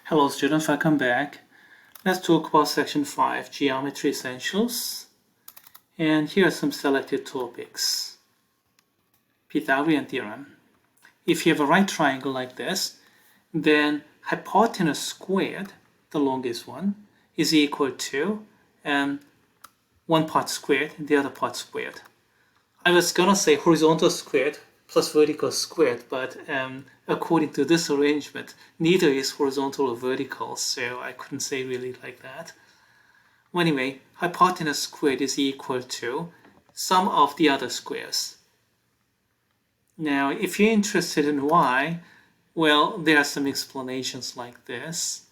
Hello students, welcome back. Let's talk about section 5, Geometry Essentials. And here are some selected topics. Pythagorean Theorem. If you have a right triangle like this, then hypotenuse squared, the longest one, is equal to one part squared, the other part squared. I was gonna say horizontal squared plus vertical squared, but according to this arrangement, neither is horizontal or vertical, so I couldn't say really like that. Well, anyway, hypotenuse squared is equal to sum of the other squares. Now, if you're interested in why, well, there are some explanations like this.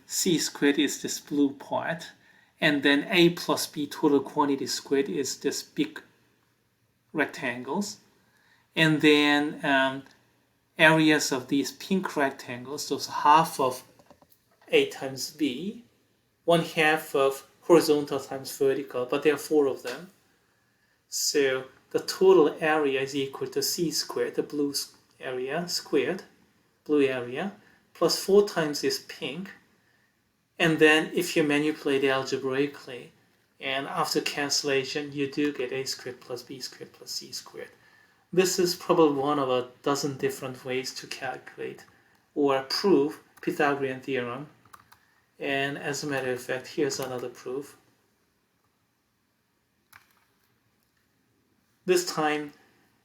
C squared is this blue part, and then A plus B total quantity squared is this big rectangles. And then areas of these pink rectangles, those half of A times B, one half of horizontal times vertical, but there are 4 of them. So the total area is equal to C squared, the blue area, squared, blue area, plus 4 times this pink. And then if you manipulate algebraically, and after cancellation, you do get A squared plus B squared plus C squared. This is probably one of a dozen different ways to calculate or prove Pythagorean theorem. And as a matter of fact, here's another proof. This time,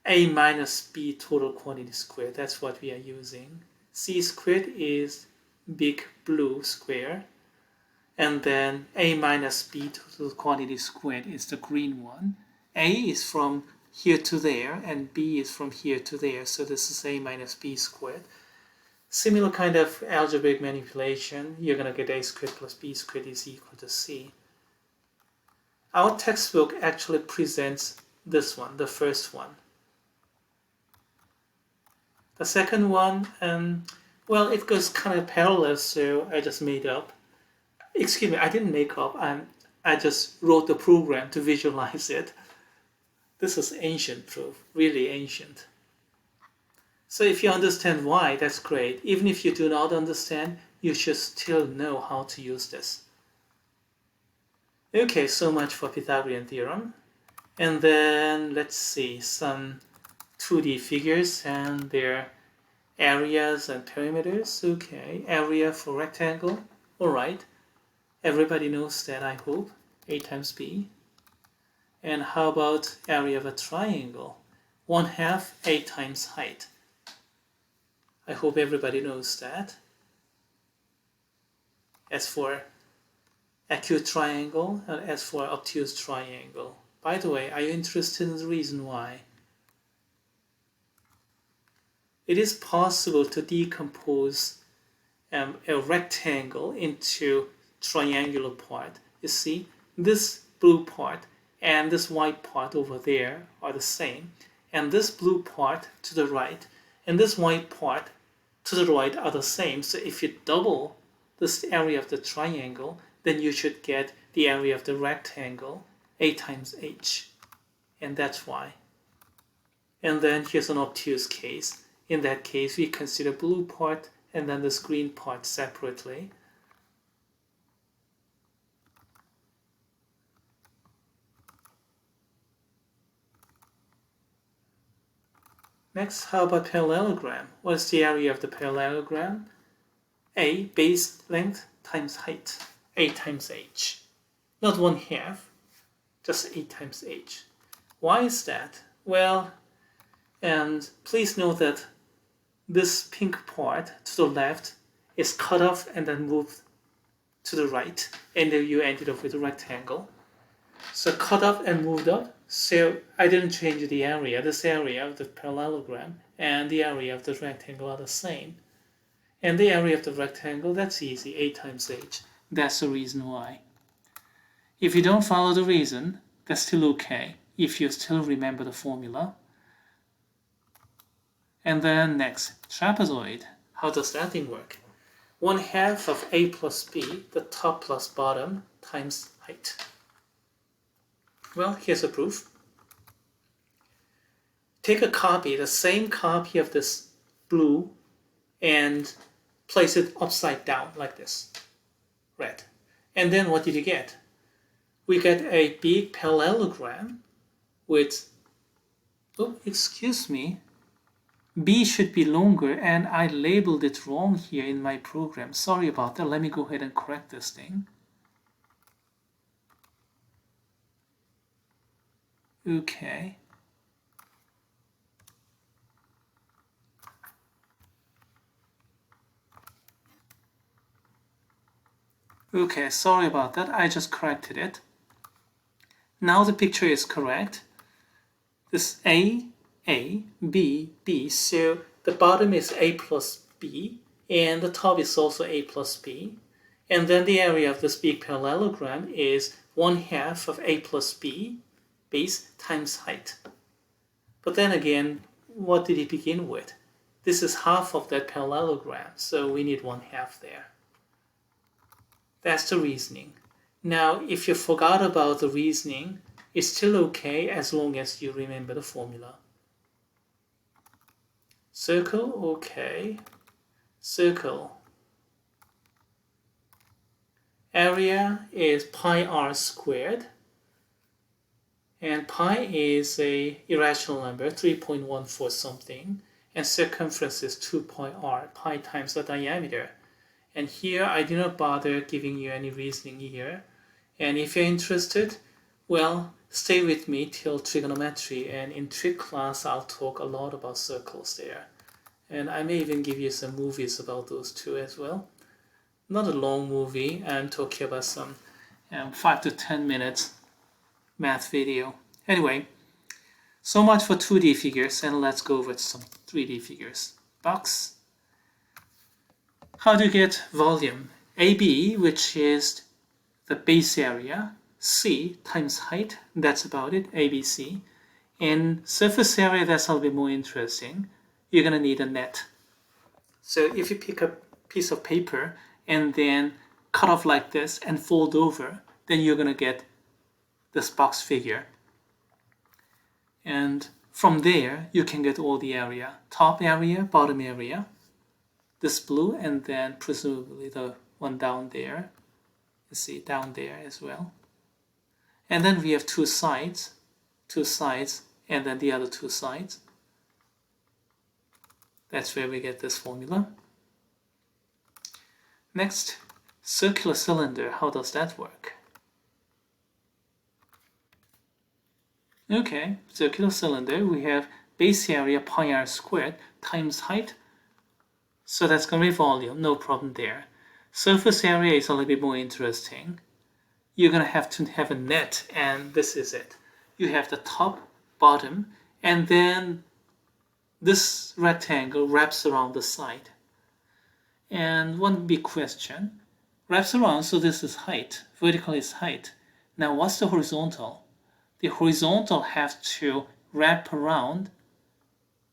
A minus B total quantity squared, that's what we are using. C squared is big blue square. And then A minus B total quantity squared is the green one. A is from here to there, and B is from here to there, so this is A minus B squared. Similar kind of algebraic manipulation, you're going to get A squared plus B squared is equal to C. Our textbook actually presents this one, the first one. The second one, well, it goes kind of parallel, so I just made up. Excuse me, I didn't make up, I just wrote the program to visualize it. This is ancient proof, really ancient. So if you understand why, that's great. Even if you do not understand, you should still know how to use this. Okay, so much for Pythagorean theorem. And then let's see some 2D figures and their areas and perimeters. Okay, area for rectangle. All right, everybody knows that, I hope. A times B. And how about area of a triangle? 1/2 A times height. I hope everybody knows that. As for acute triangle and as for obtuse triangle. By the way, are you interested in the reason why? It is possible to decompose a rectangle into triangular part. You see, this blue part and this white part over there are the same, and this blue part to the right and this white part to the right are the same. So if you double this area of the triangle, then you should get the area of the rectangle, A times H, and that's why. And then here's an obtuse case. In that case, we consider blue part and then this green part separately. Next, how about parallelogram? What's the area of the parallelogram? A, base length times height, A times H. Not 1/2, just A times H. Why is that? Well, and please note that this pink part to the left is cut off and then moved to the right, and then you ended up with a rectangle. So cut off and moved up. So I didn't change the area. This area of the parallelogram and the area of the rectangle are the same. And the area of the rectangle, that's easy, A times H. That's the reason why. If you don't follow the reason, that's still okay, if you still remember the formula. And then next, trapezoid. How does that thing work? 1/2 of A plus B, the top plus bottom, times height. Well, here's a proof. Take a copy, the same copy of this blue, and place it upside down like this, red. And then what did you get? We get a big parallelogram with, oh, excuse me, B should be longer and I labeled it wrong here in my program. Sorry about that. Let me go ahead and correct this thing. Okay. Okay, sorry about that. I just corrected it. Now the picture is correct. This A, B, B. So the bottom is A plus B, and the top is also A plus B. And then the area of this big parallelogram is 1/2 of A plus B, base times height. But then again, what did it begin with? This is half of that parallelogram, so we need 1/2 there. That's the reasoning. Now, if you forgot about the reasoning, it's still okay as long as you remember the formula. Circle, okay. Circle. Area is pi r squared. And pi is a irrational number, 3.14 something. And circumference is 2 pi r, pi times the diameter. And here I do not bother giving you any reasoning here. And if you're interested, well, stay with me till trigonometry, and in trig class I'll talk a lot about circles there. And I may even give you some movies about those too as well. Not a long movie, I'm talking about some 5 to 10 minutes math video. Anyway, so much for 2D figures, and let's go over some 3D figures. Box. How do you get volume? AB, which is the base area, C times height, that's about it, ABC. And surface area, that's a little bit more interesting. You're going to need a net. So if you pick a piece of paper and then cut off like this and fold over, then you're going to get this box figure. And from there, you can get all the area. Top area, bottom area, this blue, and then presumably the one down there. You see down there as well. And then we have two sides, and then the other two sides. That's where we get this formula. Next, circular cylinder. How does that work? Okay, circular cylinder, we have base area pi r squared times height. So that's going to be volume, no problem there. Surface area is a little bit more interesting. You're going to have a net, and this is it. You have the top, bottom, and then this rectangle wraps around the side. And one big question, wraps around, so this is height, vertical is height. Now what's the horizontal? The horizontal has to wrap around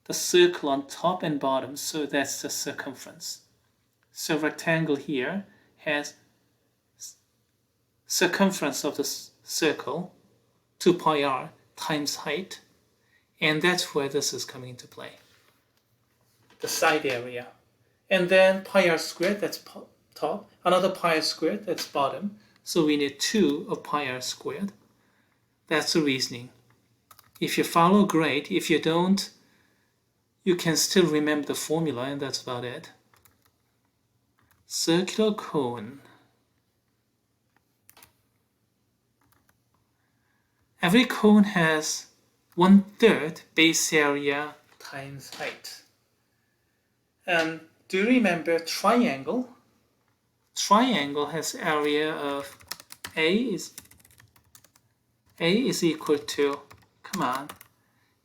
the circle on top and bottom, so that's the circumference. So rectangle here has circumference of the circle, 2 pi r times height, and that's where this is coming into play. The side area. And then pi r squared, that's top, another pi r squared, that's bottom, so we need 2 of pi r squared. That's the reasoning. If you follow, great. If you don't, you can still remember the formula, and that's about it. Circular cone. Every cone has 1/3 base area times height. Do you remember triangle? Triangle has area of A is equal to,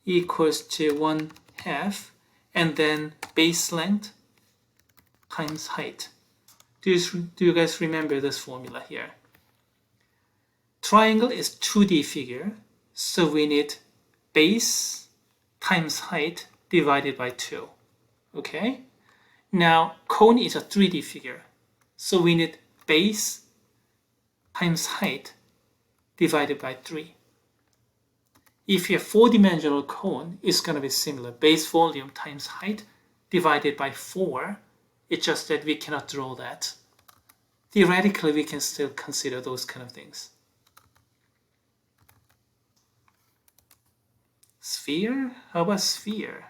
equals to 1/2, and then base length times height. Do you guys remember this formula here? Triangle is 2D figure, so we need base times height divided by 2. Okay? Now, cone is a 3D figure, so we need base times height divided by 3. If you have 4-dimensional cone, it's going to be similar. Base volume times height divided by 4 It's just that we cannot draw that. Theoretically, we can still consider those kind of things. Sphere? How about sphere?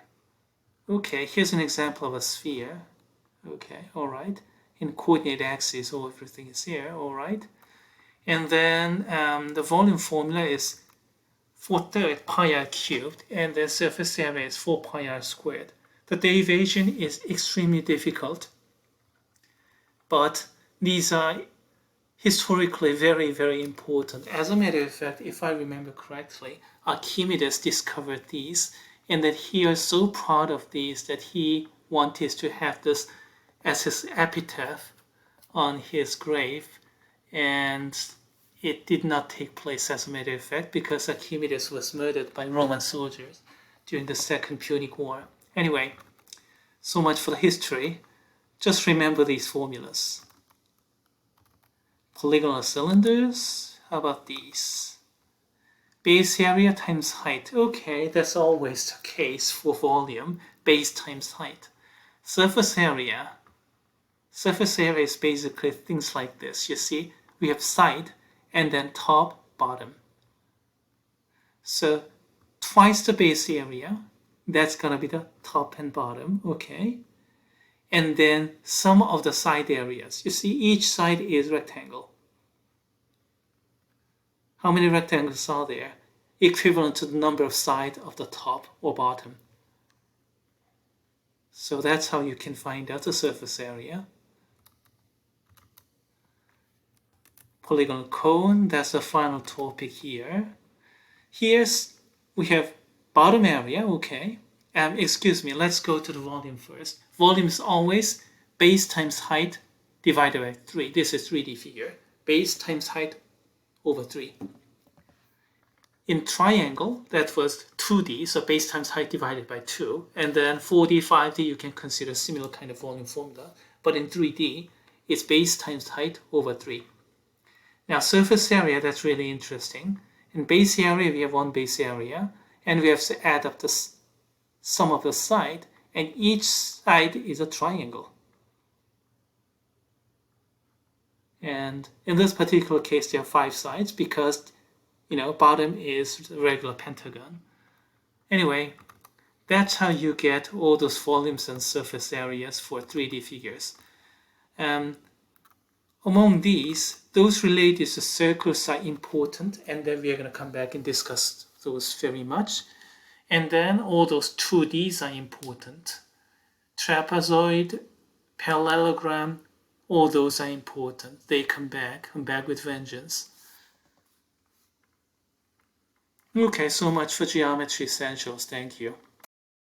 Okay, here's an example of a sphere. Okay, all right. In coordinate axis, all everything is here, all right. And then the volume formula is 4/3 pi r cubed, and the surface area is 4 pi r squared. The derivation is extremely difficult, but these are historically very, very important. As a matter of fact, if I remember correctly, Archimedes discovered these, and that he was so proud of these that he wanted to have this as his epitaph on his grave, and it did not take place, as a matter of fact, because Archimedes was murdered by Roman soldiers during the Second Punic War. Anyway, so much for the history. Just remember these formulas. Polygonal cylinders, how about these? Base area times height. Okay, that's always the case for volume, base times height. Surface area. Surface area is basically things like this. You see, we have side and then top, bottom. So twice the base area, that's going to be the top and bottom, okay? And then sum of the side areas. You see, each side is rectangle. How many rectangles are there? Equivalent to the number of sides of the top or bottom. So that's how you can find out the surface area. Polygonal cone, that's the final topic here. We have bottom area, okay. Excuse me, let's go to the volume first. Volume is always base times height divided by 3. This is 3D figure. Base times height over 3. In triangle, that was 2D, so base times height divided by 2. And then 4D, 5D, you can consider similar kind of volume formula. But in 3D, it's base times height over 3. Now, surface area, that's really interesting. In base area, we have one base area, and we have to add up the sum of the side, and each side is a triangle. And in this particular case, there are 5 sides because, bottom is a regular pentagon. Anyway, that's how you get all those volumes and surface areas for 3D figures. Among these, those related to circles are important, and then we are going to come back and discuss those very much. And then all those 2Ds are important. Trapezoid, parallelogram, all those are important. They come back with vengeance. Okay, so much for geometry essentials. Thank you.